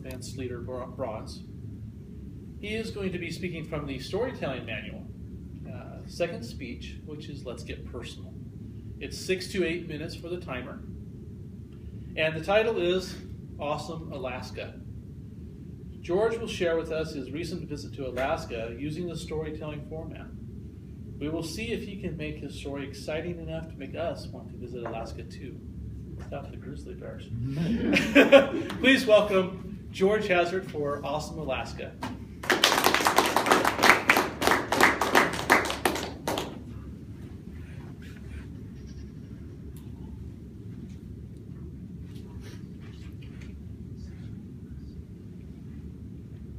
Vance Leader Bronze. He is going to be speaking from the Storytelling Manual, second speech, which is Let's Get Personal. It's 6 to 8 minutes for the timer. And the title is Awesome Alaska. George will share with us his recent visit to Alaska using the storytelling format. We will see if he can make his story exciting enough to make us want to visit Alaska too, without the grizzly bears. Please welcome George Hazard for Awesome Alaska.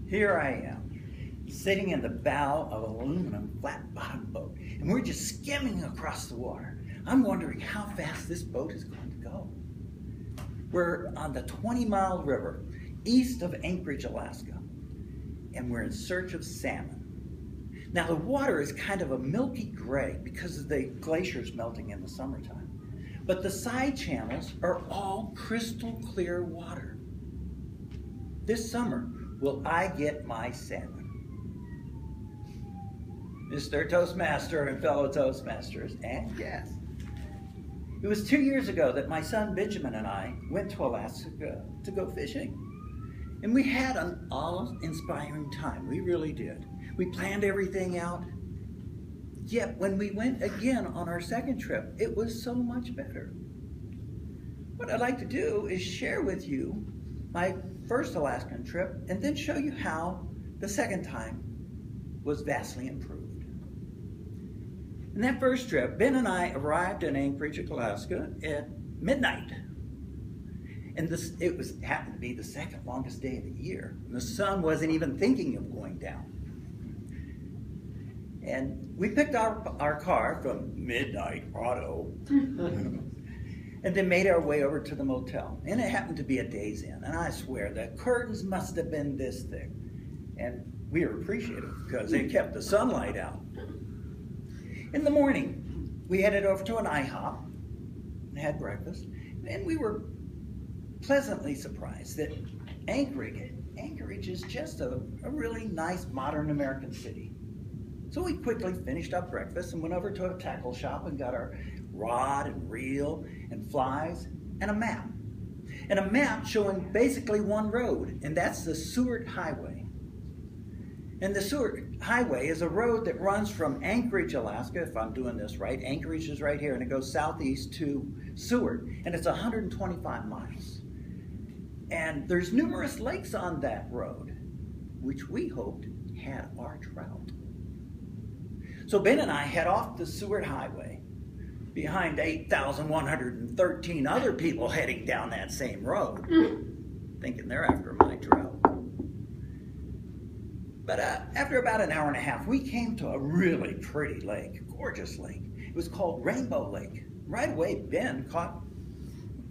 Here I am, sitting in the bow of an aluminum flat-bottomed boat, and we're just skimming across the water. I'm wondering how fast this boat is going to go. We're on the 20-mile river east of Anchorage, Alaska, and we're in search of salmon. Now, the water is kind of a milky gray because of the glaciers melting in the summertime, but the side channels are all crystal clear water. This summer, will I get my salmon? Mr. Toastmaster and fellow Toastmasters, and yes. It was 2 years ago that my son Benjamin and I went to Alaska to go fishing. And we had an awe-inspiring time, we really did. We planned everything out. Yet when we went again on our second trip, it was so much better. What I'd like to do is share with you my first Alaskan trip, and then show you how the second time was vastly improved. In that first trip, Ben and I arrived in Anchorage, Alaska at midnight. And it happened to be the second longest day of the year. And the sun wasn't even thinking of going down. And we picked our car from Midnight Auto and then made our way over to the motel. And it happened to be a Days Inn. And I swear, the curtains must have been this thick. And we were appreciative because they kept the sunlight out. In the morning, we headed over to an IHOP and had breakfast. And we were pleasantly surprised that Anchorage is just a really nice modern American city. So we quickly finished up breakfast and went over to a tackle shop and got our rod and reel and flies and a map. And a map showing basically one road, and that's the Seward Highway. And the Seward Highway is a road that runs from Anchorage, Alaska, if I'm doing this right. Anchorage is right here, and it goes southeast to Seward, and it's 125 miles. And there's numerous lakes on that road, which we hoped had our trout. So Ben and I head off the Seward Highway behind 8,113 other people heading down that same road, thinking they're after my trout. But after about an hour and a half, we came to a really pretty lake, gorgeous lake. It was called Rainbow Lake. Right away, Ben caught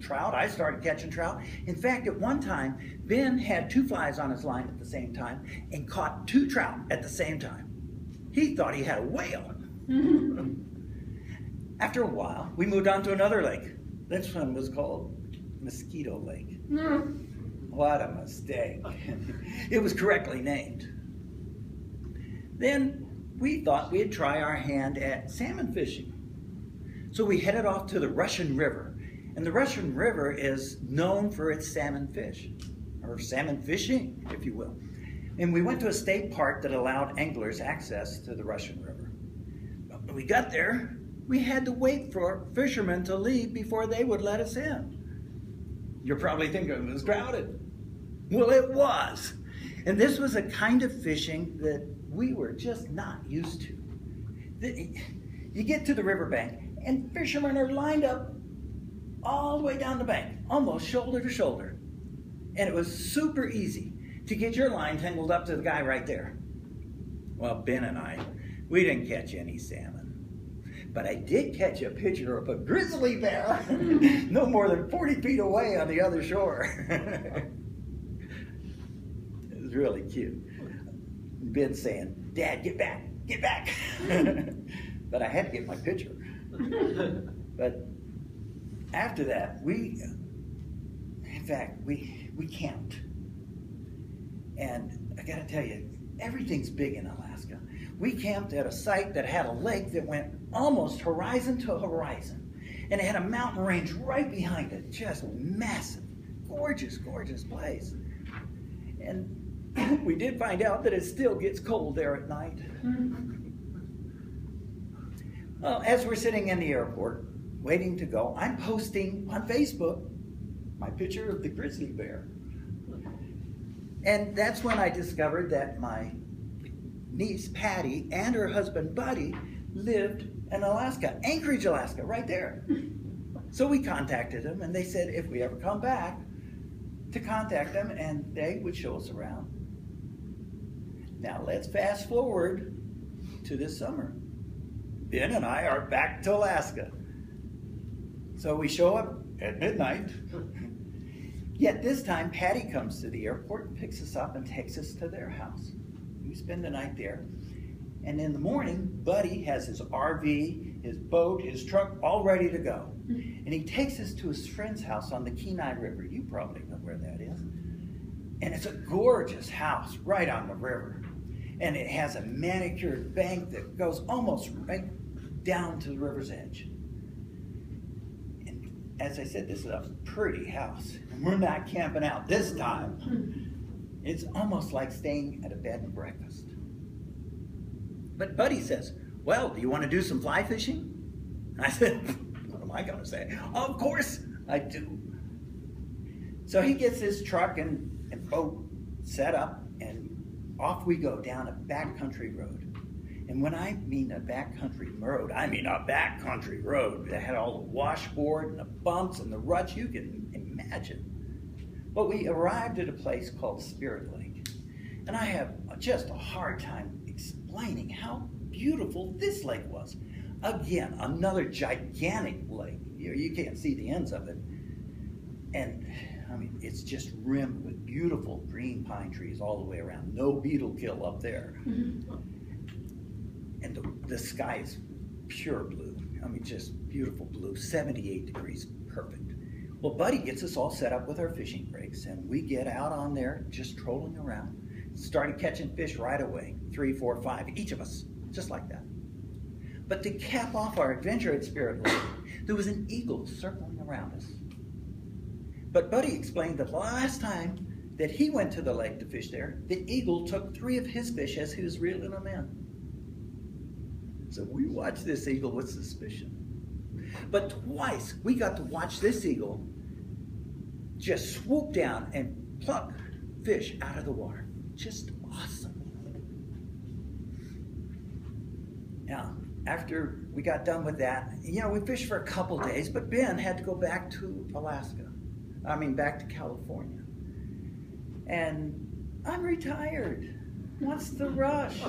trout. I started catching trout. In fact, at one time, Ben had 2 flies on his line at the same time and caught 2 trout at the same time. He thought he had a whale. After a while, we moved on to another lake. This one was called Mosquito Lake. What a mistake. It was correctly named. Then we thought we'd try our hand at salmon fishing. So we headed off to the Russian River. And the Russian River is known for its salmon fish, or salmon fishing, if you will. And we went to a state park that allowed anglers access to the Russian River. But when we got there, we had to wait for fishermen to leave before they would let us in. You're probably thinking it was crowded. Well, it was. And this was a kind of fishing that we were just not used to. You get to the riverbank, and fishermen are lined up all the way down the bank, almost shoulder to shoulder. And it was super easy to get your line tangled up to the guy right there. Well, Ben and I, we didn't catch any salmon. But I did catch a picture of a grizzly bear no more than 40 feet away on the other shore. It was really cute. Ben saying, "Dad, get back, get back." But I had to get my picture. But after that, we camped. And I gotta tell you, everything's big in Alaska. We camped at a site that had a lake that went almost horizon to horizon. And it had a mountain range right behind it. Just massive, gorgeous, gorgeous place. And we did find out that it still gets cold there at night. Well, as we're sitting in the airport, waiting to go, I'm posting on Facebook my picture of the grizzly bear. And that's when I discovered that my niece, Patty, and her husband, Buddy, lived in Alaska, Anchorage, Alaska, right there. So we contacted them, and they said if we ever come back, to contact them, and they would show us around. Now let's fast forward to this summer. Ben and I are back to Alaska. So we show up at midnight. Yet this time, Patty comes to the airport and picks us up and takes us to their house. We spend the night there. And in the morning, Buddy has his RV, his boat, his truck all ready to go. And he takes us to his friend's house on the Kenai River. You probably know where that is. And it's a gorgeous house right on the river. And it has a manicured bank that goes almost right down to the river's edge. And as I said, this is a pretty house. And we're not camping out this time. It's almost like staying at a bed and breakfast. But Buddy says, well, do you want to do some fly fishing? And I said, what am I going to say? Of course I do. So he gets his truck and boat set up, and off we go down a backcountry road. And when I mean a backcountry road, I mean a backcountry road that had all the washboard and the bumps and the ruts you can imagine. But we arrived at a place called Spirit Lake. And I have just a hard time explaining how beautiful this lake was. Again, another gigantic lake. You can't see the ends of it. And I mean, it's just rimmed with beautiful green pine trees all the way around. No beetle kill up there. And the sky is pure blue. I mean, just beautiful blue, 78 degrees, perfect. Well, Buddy gets us all set up with our fishing rigs, and we get out on there just trolling around. Started catching fish right away, 3, 4, 5, each of us, just like that. But to cap off our adventure at Spirit Lake, there was an eagle circling around us. But Buddy explained that the last time that he went to the lake to fish there, the eagle took 3 of his fish as he was reeling them in. So we watched this eagle with suspicion. But twice we got to watch this eagle just swoop down and pluck fish out of the water. Just awesome. Now, after we got done with that, we fished for a couple days, but Ben had to go back to back to California. And I'm retired. What's the rush?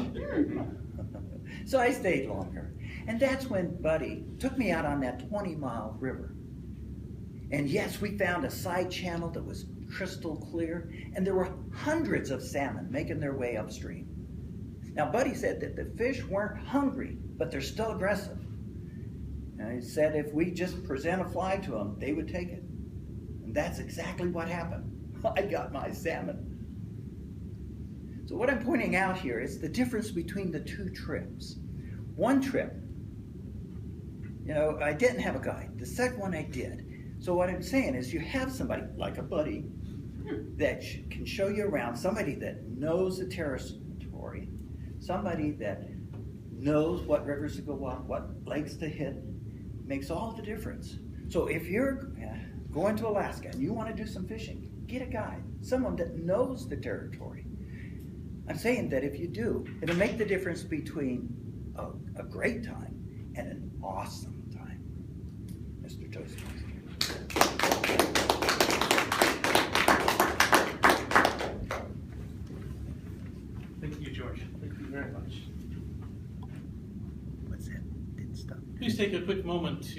So I stayed longer. And that's when Buddy took me out on that 20-mile river. And yes, we found a side channel that was crystal clear, and there were hundreds of salmon making their way upstream. Now, Buddy said that the fish weren't hungry, but they're still aggressive. And he said if we just present a fly to them, they would take it. And that's exactly what happened. I got my salmon. So what I'm pointing out here is the difference between the 2 trips. One trip, I didn't have a guide. The second one I did. So what I'm saying is you have somebody like a buddy that can show you around, somebody that knows the territory, somebody that knows what rivers to go up, what lakes to hit, makes all the difference. So if you're going to Alaska and you want to do some fishing, get a guide, someone that knows the territory. I'm saying that if you do, it'll make the difference between a great time and an awesome time. Mr. Toastmaster. Thank you, George. Thank you very much. What's that? Didn't stop. Please take a quick moment to